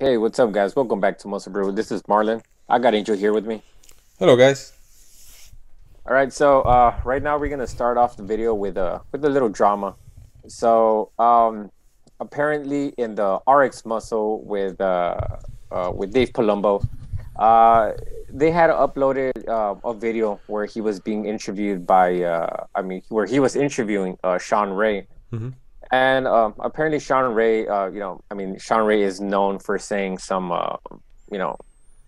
Hey, what's up, guys? Welcome back to Muscle Brew. This is Marlon. I got Angel here with me. Hello, guys. All right, so right now we're gonna start off the video with a little drama. So apparently in the RX Muscle with Dave Palumbo, uh, they had uploaded a video where he was being interviewed by where he was interviewing Sean Ray. hmm And apparently, Sean Ray, Sean Ray is known for saying some, you know,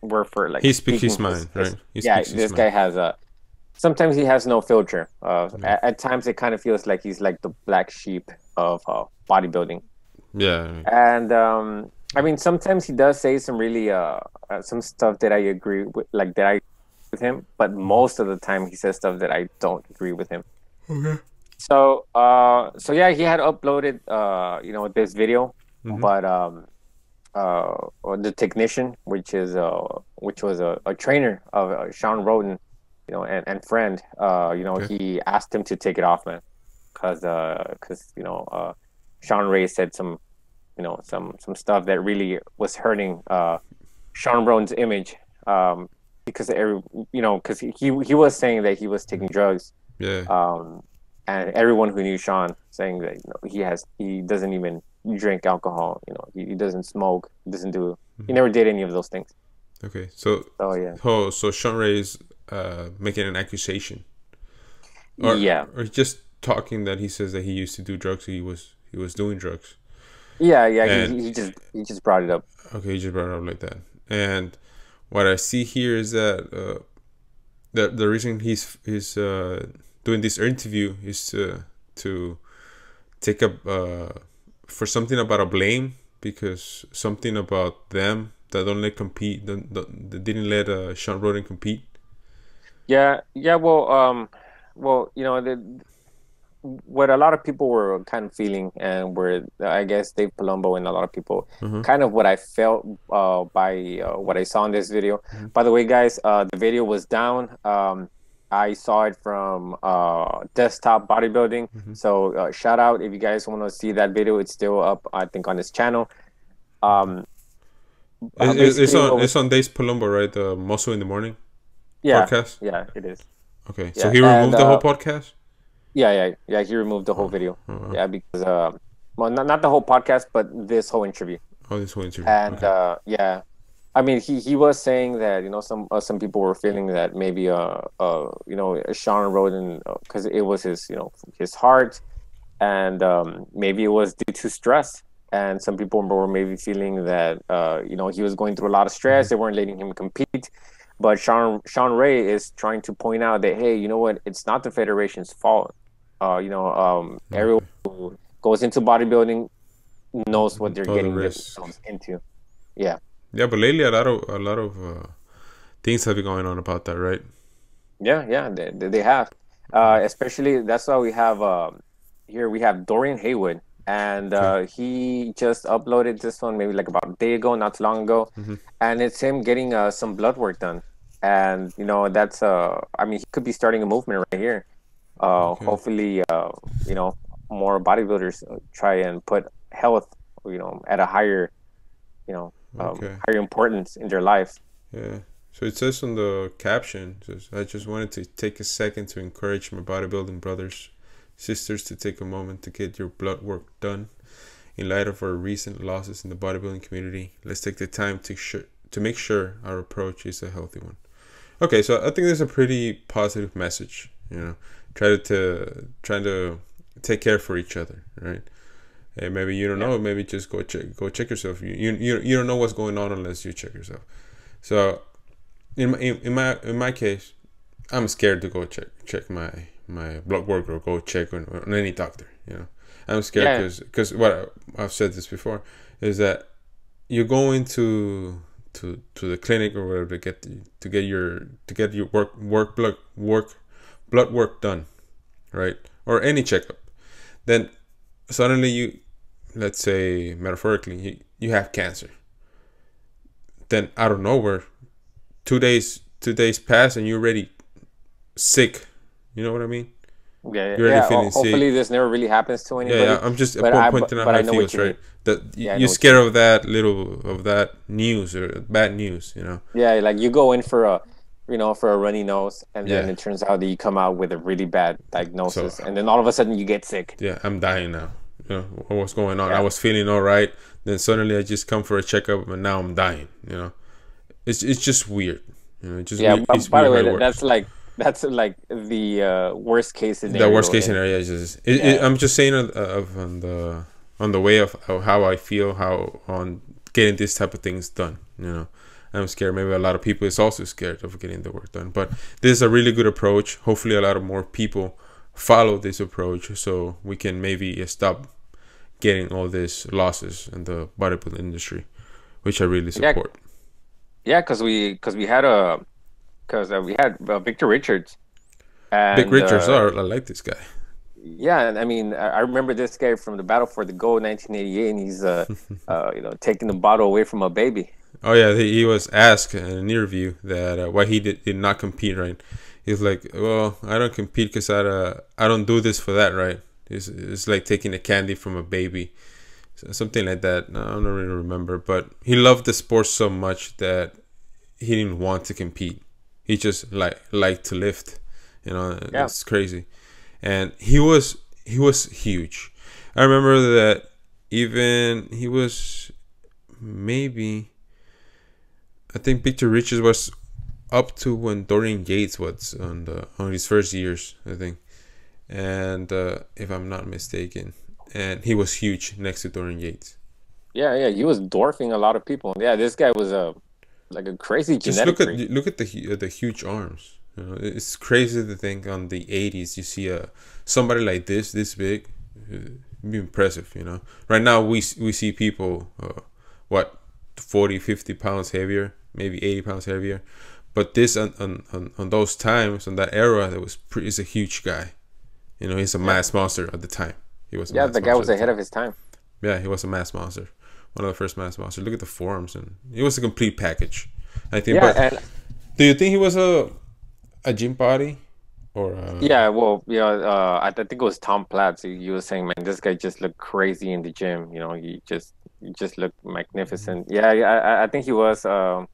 word for like He speaks speaking his mind, his right? He yeah. speaks his This mind. guy has a. Sometimes he has no filter. Yeah, At times, it kind of feels like he's like the black sheep of bodybuilding. yeah. And I mean, sometimes he does say some really some stuff that I agree with, like that I with him. But most of the time, he says stuff that I don't agree with him. Okay. So yeah, he had uploaded this video, hmm but or the technician, which was a trainer of Sean Roden, and friend, Okay. he asked him to take it off, man, because Sean Ray said some some stuff that really was hurting Sean Roden's image, because he was saying that he was taking drugs, Yeah. um, and everyone who knew Sean saying that he doesn't even drink alcohol, he doesn't smoke, he hmm never did any of those things. Okay. So, So yeah, Sean Ray is making an accusation, yeah, or just talking that he says that he used to do drugs. He was doing drugs, yeah. He and he he just brought it up. okay, he just brought it up like that. And what I see here is that the reason he's doing this interview is to take up for something about a blame, because something about them that don't let compete, that didn't let Sean Roden compete. Yeah. Well, what a lot of people were kind of feeling, and where I guess Dave Palumbo and a lot of people, Uh-huh. kind of what I felt by what I saw in this video. hmm By the way, guys, the video was down. I saw it from Desktop Bodybuilding. hmm So shout out if you guys want to see that video. It's still up, I think, on his channel. Okay. Um, It's Basically, on what it's was on Days Palumbo, right? The Muscle in the Morning yeah, podcast. yeah, it is. Okay, so Yeah, he and removed the whole podcast. yeah. He removed the whole Oh, video. oh, Yeah, because well, not the whole podcast, but this whole interview. oh, this whole interview. And Okay. yeah, I mean, he was saying that some people were feeling that maybe Sean Roden, because it was his his heart, and maybe it was due to stress. And some people were maybe feeling that he was going through a lot of hmm stress. They weren't letting him compete. But Sean Ray is trying to point out that, hey, you know what? It's not the federation's fault. Everyone Okay. who goes into bodybuilding knows what they're All the getting risk. themselves into. Yeah, Yeah, but lately a lot of things have been going on about that, right? yeah. They have, especially that's why we have here we have Dorian Haywood, and Okay. he just uploaded this one maybe like about a day ago, not too long ago, hmm and it's him getting some blood work done, and that's I mean, he could be starting a movement right here. Okay. Hopefully, you know, more bodybuilders try and put health, at a higher, Okay. higher importance in their life. Yeah. So it says on the caption, says, I just wanted to take a second to encourage my bodybuilding brothers, sisters to take a moment to get your blood work done. In light of our recent losses in the bodybuilding community, let's take the time to make sure our approach is a healthy one. Okay, so I think there's a pretty positive message. Trying to take care for each other, right? Hey, maybe you don't Yeah, know. Maybe just go check yourself. You don't know what's going on unless you check yourself. So in my case, I'm scared to go check my blood work or go check on any doctor. I'm scared yeah, because what I've said this before is that you go into to the clinic or whatever to get your blood work done, right? Or any checkup. Then suddenly let's say metaphorically, you have cancer. Then out of nowhere, 2 days pass and you're already sick. You know what I mean? Yeah, You're already yeah. feeling sick. Hopefully, this never really happens to Yeah, yeah. anybody. I'm just But I pointing out but how I it know what feels, you mean. right? That Yeah, I you're know what you scared mean. of that little of that news or bad news, you know? Yeah, like you go in for a, for a runny nose, and then Yeah. it turns out that you come out with a really bad So diagnosis, and then all of a sudden you get sick. yeah, I'm dying now. You know what's going on? I Yeah, was feeling all right, then suddenly I just come for a checkup, and now I'm dying. You know, it's just weird. You know, it's just yeah. weird. It's By weird the how way, it works. that's like the worst case The worst scenario. case And scenario is just yeah, I'm just saying on the way of how I feel how on getting this type of things done. You know, I'm scared. Maybe a lot of people is also scared of getting the work done. But this is a really good approach. Hopefully, a lot of more people follow this approach so we can maybe stop getting all these losses in the bodybuilding industry, which I really yeah, support. yeah. We had Victor Richards, Big and Richards, oh, I like this guy. yeah, and I mean, I remember this guy from the Battle for the Gold, 1988, and he's taking the bottle away from a baby. Oh yeah, he was asked in an interview that why he did not compete. Right, he's like, well, I don't compete because I don't do this for that. Right, it's like taking a candy from a baby, so something like that. No, I don't really remember, but he loved the sport so much that he didn't want to compete. He just liked to lift. You know, Yeah, it's crazy, and he was huge. I remember that even he was maybe. I think Victor Richards was up to when Dorian Yates was on his first years, I think, and if I'm not mistaken, and he was huge next to Dorian Yates. yeah, yeah. He was dwarfing a lot of people. Yeah, this guy was a like a crazy Just genetic freak. look at the huge arms. You know, it's crazy to think on the 80s you see somebody like this big, be impressive. You know, right now we see people what 40, 50 pounds heavier, maybe 80 pounds heavier, but this on those times on that era that is a huge guy. You know, he's a Yeah, mass monster at the time. He was a yeah. mass The guy monster was at the ahead time. of his time. Yeah, he was a mass monster, one of the first mass monsters. Look at the forms, and he was a complete package. I think. Yeah, But and do you think he was a gym body or yeah. Well, I think it was Tom Platz. He was saying, man, this guy just looked crazy in the gym. He just looked magnificent. Yeah, yeah. I think he was. I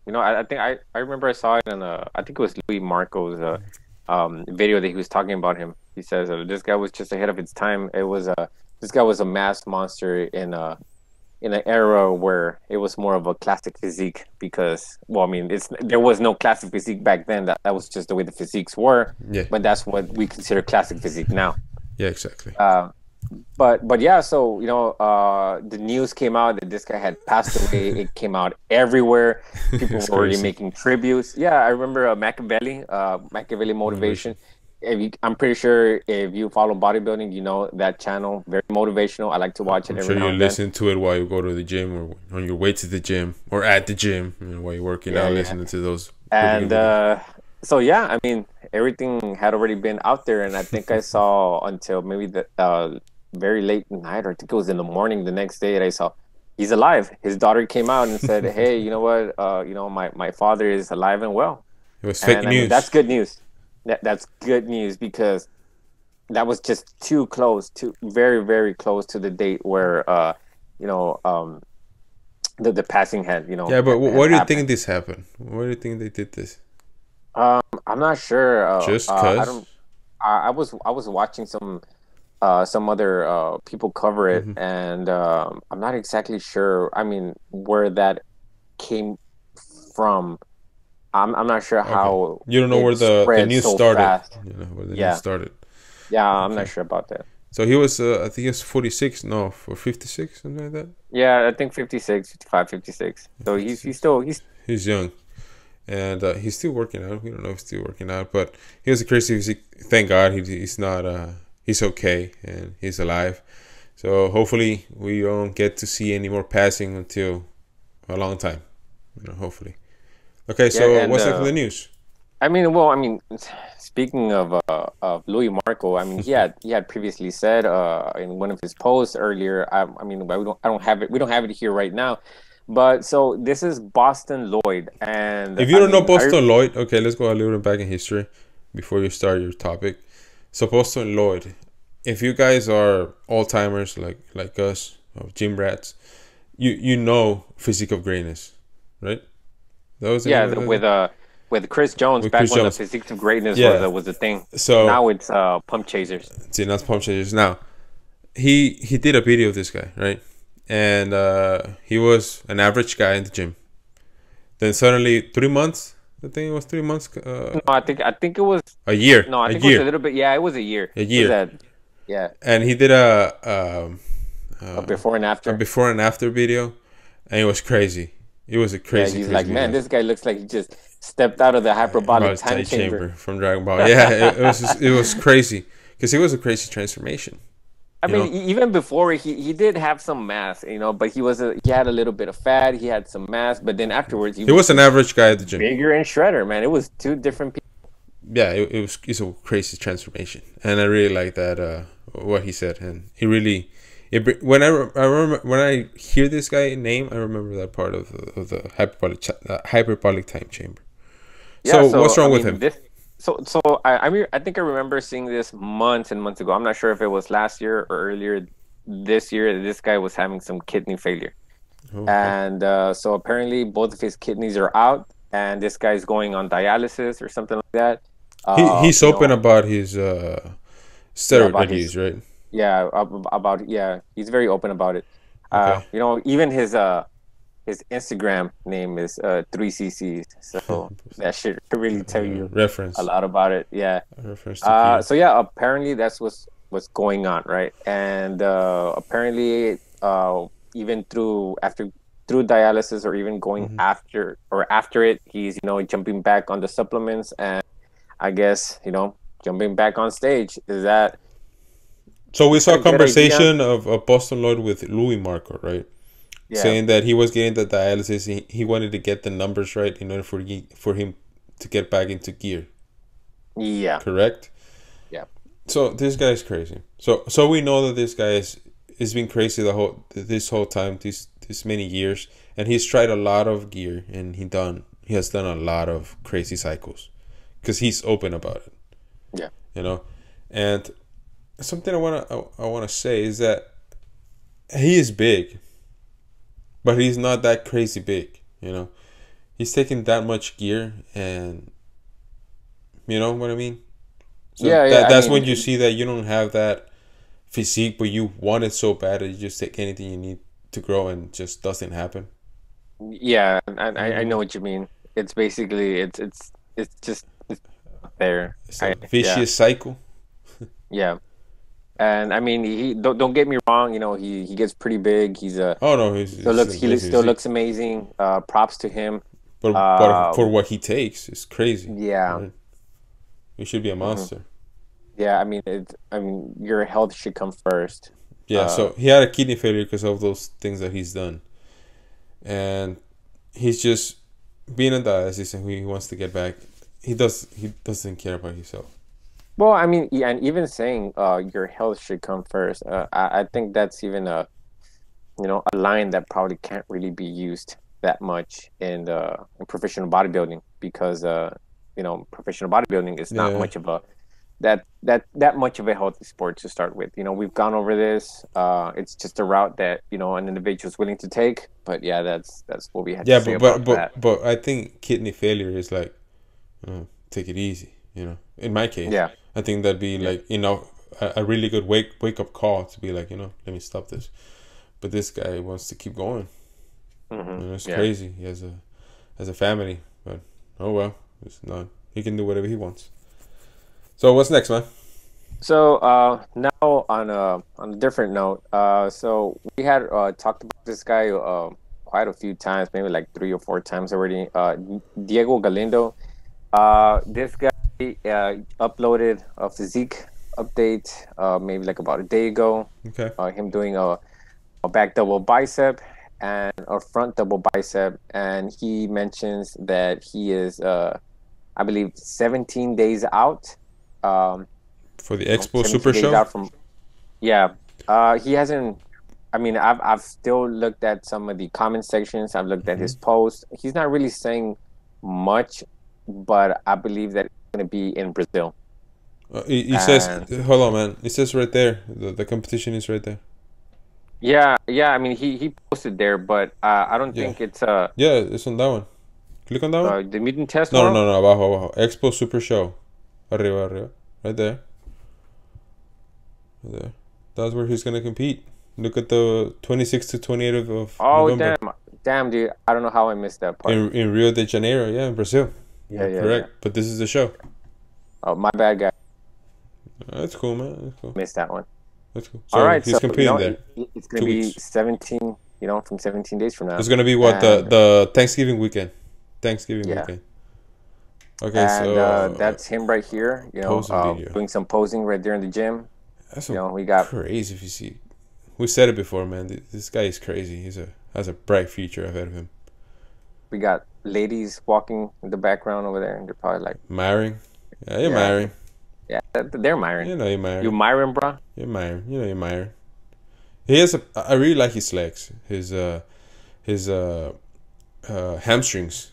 think I remember I saw it in I think it was Louis Marco's video that he was talking about him. He says this guy was just ahead of its time. This guy was a mass monster in an era where it was more of a classic physique because, well, I mean, there was no classic physique back then. That was just the way the physiques were, yeah, but that's what we consider classic physique now. yeah, exactly. Uh, but yeah, so the news came out that this guy had passed away. It came out everywhere. People It's were already crazy. making tributes. Yeah, I remember Machiavelli Motivation. Motivation. I'm pretty sure if you follow bodybuilding, you know that channel. Very motivational. I like to watch it I'm every sure now you and then. listen to it while you go to the gym or on your way to the gym or at the gym, you know, while you're working Yeah, out, yeah. listening to those pretty good And videos. so yeah, I mean everything had already been out there, and I think I saw until maybe the very late night, or I think it was in the morning the next day that I saw he's alive. His daughter came out and said, "Hey, you know what? My father is alive and well." It was fake And I mean that's news. good news. That's good news because that was just too close, to very very close to the date where you know um the passing had Yeah, but had why do you happened. think this happened? Why do you think they did this? I'm not sure. Just I cause? don't. I was watching some other people cover it, Hmm. and I'm not exactly sure. I mean, where that came from. I'm not sure Okay. how You don't know it where the spread news so started. fast. You know where the news Yeah, started. yeah. I'm not Okay. sure about that. So he was, I think he was 46, no, for 56, something like that. Yeah, I think 56, 55, 56. So he's 56. still He's young, and he's still working out. We don't know if he's still working out, but he was a crazy physique. Thank God he's not. He's okay and he's alive. So hopefully we don't get to see any more passing until a long time. You know, hopefully. Okay, yeah, so and what's next for the news? I mean, speaking of Louis Marco, I mean, he had previously said in one of his posts earlier. I mean, I don't have it. We don't have it here right now, but so this is Boston Lloyd, and If you I don't know mean, Boston Lloyd, okay, let's go a little bit back in history before you start your topic. So Boston and Lloyd, if you guys are all timers like us, gym rats, you know Physique of Greatness, right? That was the name Yeah, of the with Chris Jones with back Chris when the Jones. physique of greatness Yeah. was a thing. So Now it's pump chasers. see, that's Pump Chasers. Now he did a video of this guy, right? And he was an average guy in the gym. Then suddenly 3 months, I think it was 3 months, No, I think it was a year, no, I a think it was a year, little bit. Yeah, it was a year. a It was year, that. Yeah, and he did a before and a after. before and after video, and it was crazy. It was a Yeah, crazy, he's like, crazy man, video. this guy looks like he just stepped out of the hyperbolic About time Tight chamber. Chamber from Dragon Ball. Yeah, it was crazy because it was a crazy transformation. I You mean, know, even before he did have some mass, but he had a little bit of fat. He had some mass, but then afterwards he was an average guy at the gym. bigger and shredder. Man, it was two different people. Yeah, it's a crazy transformation, and I really like that what he said, and he really I remember when I hear this guy name, I remember that part of the hyperbolic time chamber. Yeah, So what's I wrong with mean, him? I think I remember seeing this months and months ago. I'm not sure if it was last year or earlier this year. This guy was having some kidney failure, Okay. and so apparently both of his kidneys are out, and this guy's going on dialysis or something like that. He's You open know, about his yeah, steroid about that he his used, right? yeah about yeah, he's very open about it. Okay. Even his Instagram name is 3CCs, so that should really tell you a Reference lot about it. Yeah. reference to Kia. So yeah, apparently that's what's going on, right? And apparently, even through dialysis or even going after it, he's jumping back on the supplements, and I guess jumping back on stage. So we Is saw that a a good idea? conversation of Boston Lloyd with Louis Marco, right? Yeah, Saying that he was getting the dialysis. He wanted to get the numbers right in order for him to get back into gear. yeah, Correct. yeah, So this guy is crazy. So we know that this guy is been crazy this whole time, this many years, and he's tried a lot of gear, and he has done a lot of crazy cycles, because he's open about it. yeah. And something I wanna say is that he is big, but he's not that crazy big. He's taking that much gear, and you know what I mean. So Yeah, yeah. I that's when mean, you see that you don't have that physique, but you want it so bad that you just take anything you need to grow, and just doesn't happen. yeah. I know what you mean. It's basically it's just it's not there. It's a Yeah, vicious cycle. yeah. And I mean, he don't get me wrong. He gets pretty big. Oh no, He his still physique. looks amazing. Props to him. But for what he takes, it's crazy. Yeah, Right? He should be a hmm monster. yeah. I mean, your health should come first. Yeah. Uh, So he had a kidney failure because of those things that he's done, and he's just being on dialysis, and he wants to get back. He doesn't care about himself. well, I mean, yeah, and even saying your health should come first. I think that's even a line that probably can't really be used that much in professional bodybuilding, because professional bodybuilding is not Yeah. much of a that much of a healthy sport to start with. We've gone over this. It's just a route that an individual is willing to take. But yeah, that's what we had to Yeah, say but about that. I think kidney failure is like, take it easy. In my case, Yeah, I think that'd be yeah, like, a really good wake up call to be like, let me stop this. But this guy wants to keep going. It's yeah. crazy. He has a family, but oh well, it's not. He can do whatever he wants. So what's next, man? So now on a different note, so we had talked about this guy quite a few times, maybe like 3 or 4 times already. Diego Galindo. This guy uploaded a physique update maybe like about a day ago. Okay. Him doing a back double bicep and a front double bicep, and he mentions that he is I believe 17 days out. Um, For the Expo 17 Super days Show. out from, yeah. He hasn't. I mean, I've still looked at some of the comment sections. I've looked at his posts. He's not really saying much, but I believe that it's going to be in Brazil. It says, And hold on, man. It says right there. The competition is right there. yeah, yeah. I mean, he posted there, but I don't Yeah. think it's Yeah, it's on that one. Click on that one. the mutant test No, no, world. no, no. Abajo, abajo. Expo Super Show. Arriba, arriba. Right there. Right there. That's where he's gonna compete. Look at the 26 to 28 of Oh November damn, dude! I don't know how I missed that part. in Rio de Janeiro. Yeah, in Brazil. Yeah, You're yeah, yeah. correct. But this is the show. Oh, my bad, guy. That's cool, man. That's cool. Missed that one. That's cool. All So right, he's so competing there. it's gonna 2 be weeks. 17. From 17 days from now. It's gonna be what And the Thanksgiving weekend. Thanksgiving yeah, weekend. Okay, and so that's him right here. posing video. Doing some posing right there in the gym. That's some We got crazy physique. We said it before, man. This guy is crazy. Has a bright future ahead of him. we got ladies walking in the background over there, and they're probably like, Myring. Yeah, you're yeah, Myring. yeah, they're Myron. You know you're Myring. You Myron, bro? You're Myring. You know you're Myring. He has I really like his legs. His hamstrings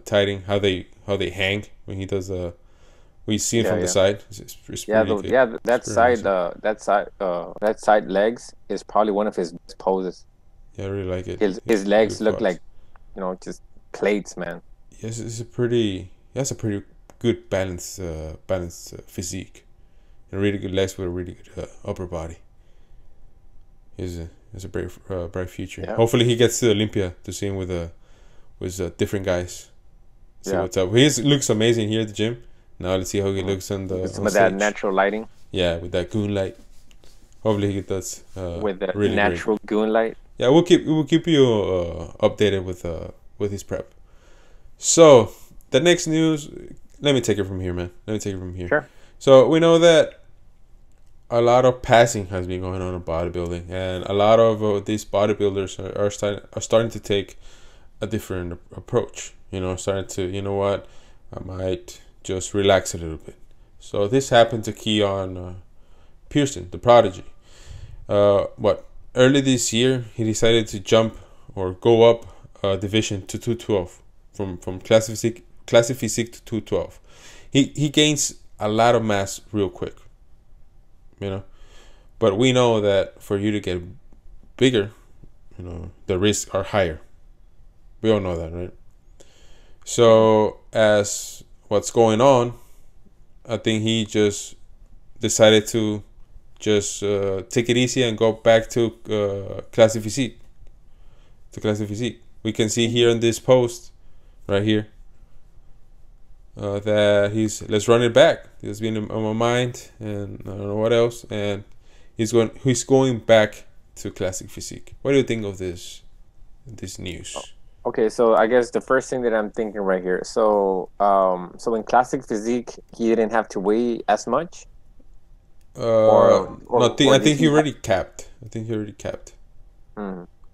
tightening, how they hang when he does we see it Yeah, from the yeah. side. It's Yeah, pretty good. that It's pretty side, amazing. that side legs is probably one of his best poses. Yeah, I really like it. His legs Good look quads. like, just plates, man. Yes, he has a pretty good balanced physique, and really good legs with a really good upper body. He's a bright future. Yeah. Hopefully, he gets to Olympia to see him with different guys. See Yeah. what's up. He looks amazing here at the gym. Now let's see how he looks on the With some on of that stage. natural lighting, Yeah, with that goon light. Hopefully, he does with the really great. natural goon light. Yeah, we'll keep you updated with his prep. So the next news, let me take it from here, man. Let me take it from here. Sure. So we know that a lot of passing has been going on in bodybuilding, and a lot of these bodybuilders are starting to take a different approach. Starting to, what, I might just relax a little bit. So this happened to Keon Pearson, the prodigy. Early this year, he decided to jump or go up a division to 212 from classic physique to 212. He gains a lot of mass real quick, but we know that for you to get bigger, the risks are higher. We all know that, right? So as what's going on, I think he just decided to just take it easy and go back to classic physique. We can see here in this post, right here, that let's run it back. It's been on my mind, and I don't know what else. And he's going back to classic physique. What do you think of this news? Okay, so I guess the first thing that I'm thinking right here. So in classic physique, he didn't have to weigh as much. I think he already capped.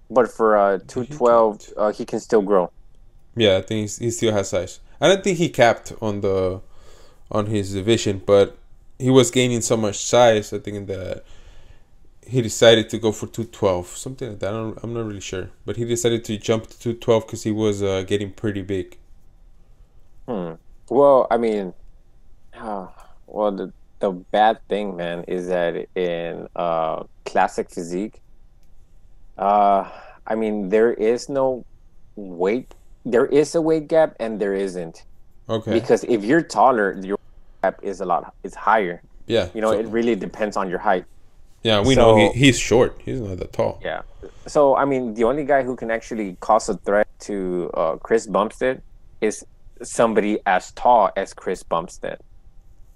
But for 212, he can still grow. Yeah, I think he still has size. I don't think he capped on his division, but he was gaining so much size. I think that he decided to go for 212, something like that. I'm not really sure, but he decided to jump to 212 because he was getting pretty big. Well, I mean, the bad thing, man, is that in classic physique, I mean, there is no weight. There is a weight gap, and there isn't. Okay. Because if you're taller, your gap is higher. Yeah. It really depends on your height. Yeah, we know he's short. He's not that tall. Yeah. So, I mean, the only guy who can actually cause a threat to Chris Bumstead is somebody as tall as Chris Bumstead,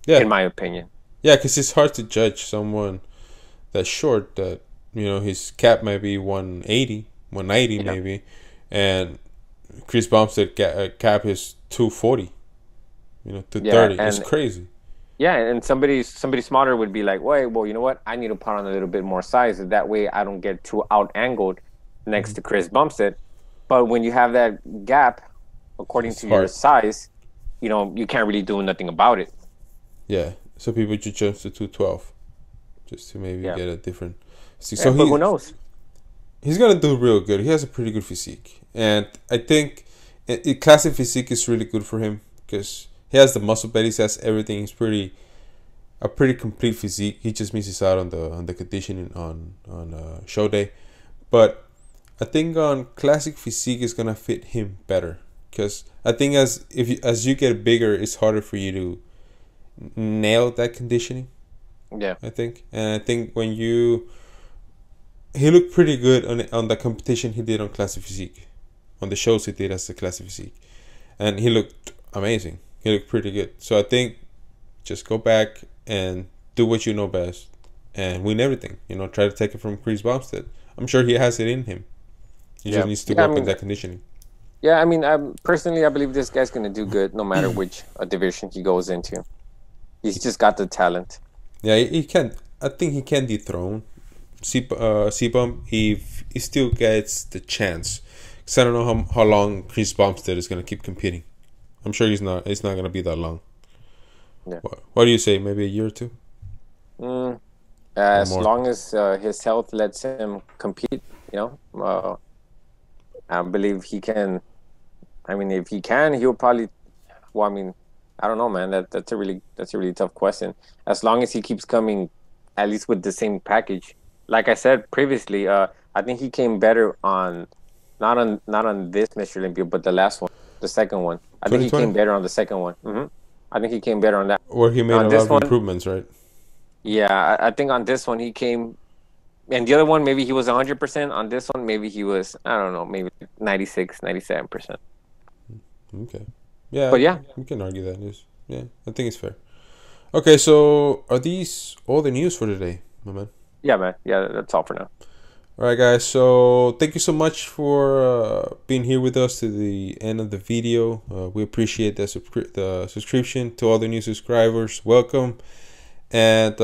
in my opinion. Yeah, because it's hard to judge someone that's short that, his cap might be 180, 190 maybe, and Chris Bumstead cap is 240, 230. It's crazy. Yeah, and somebody smarter would be like, wait, well, you know what? I need to put on a little bit more size. That way I don't get too out-angled next to Chris Bumstead. But when you have that gap, according to your size, you can't really do nothing about it. Yeah, so people just jump to 212 just to maybe get a different... So but who knows? He's going to do real good. He has a pretty good physique. And I think classic physique is really good for him because he has the muscle belly, he has everything. He's pretty a pretty complete physique. He just misses out on the conditioning on show day, but I think on classic physique is gonna fit him better, because I think as you get bigger, it's harder for you to nail that conditioning. Yeah. I think, and I think he looked pretty good on the competition he did on classic physique, on the shows he did as the classic physique, and he looked amazing. He looked pretty good. So I think just go back and do what you know best and win everything. You know, try to take it from Chris Bumstead. I'm sure he has it in him. He just needs to work on that conditioning. Yeah, I mean, personally, I believe this guy's going to do good no matter which division he goes into. He's just got the talent. Yeah, he can. I think he can dethrone C-Bump if he still gets the chance. Because I don't know how long Chris Bumstead is going to keep competing. I'm sure it's not going to be that long. Yeah. What do you say? Maybe a year or two? As long as his health lets him compete, you know, I believe he can. I mean, if he can, he'll probably. Well, I mean, I don't know, man. That's a really tough question. As long as he keeps coming, at least with the same package. Like I said previously, I think he came better on, not on this Mr. Olympia, but the last one, the second one. I think he came better on the second one. I think he came better on that. Where he made a lot of improvements, right? Yeah, I think on this one he came, and the other one maybe he was 100%. On this one maybe he was, I don't know, maybe 96, 97%. Okay. Yeah. But yeah, we can argue that. Yeah, I think it's fair. Okay, so are these all the news for today, my man? Yeah, man. Yeah, that's all for now. All right, guys. So thank you so much for being here with us to the end of the video. We appreciate the subscription. To all the new subscribers, welcome. And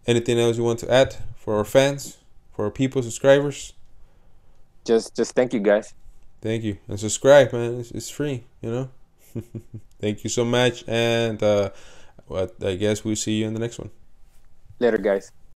anything else you want to add for our fans, for our people, subscribers? Just thank you, guys. Thank you, and subscribe, man. It's free, you know. Thank you so much, and I guess we'll see you in the next one. Later, guys.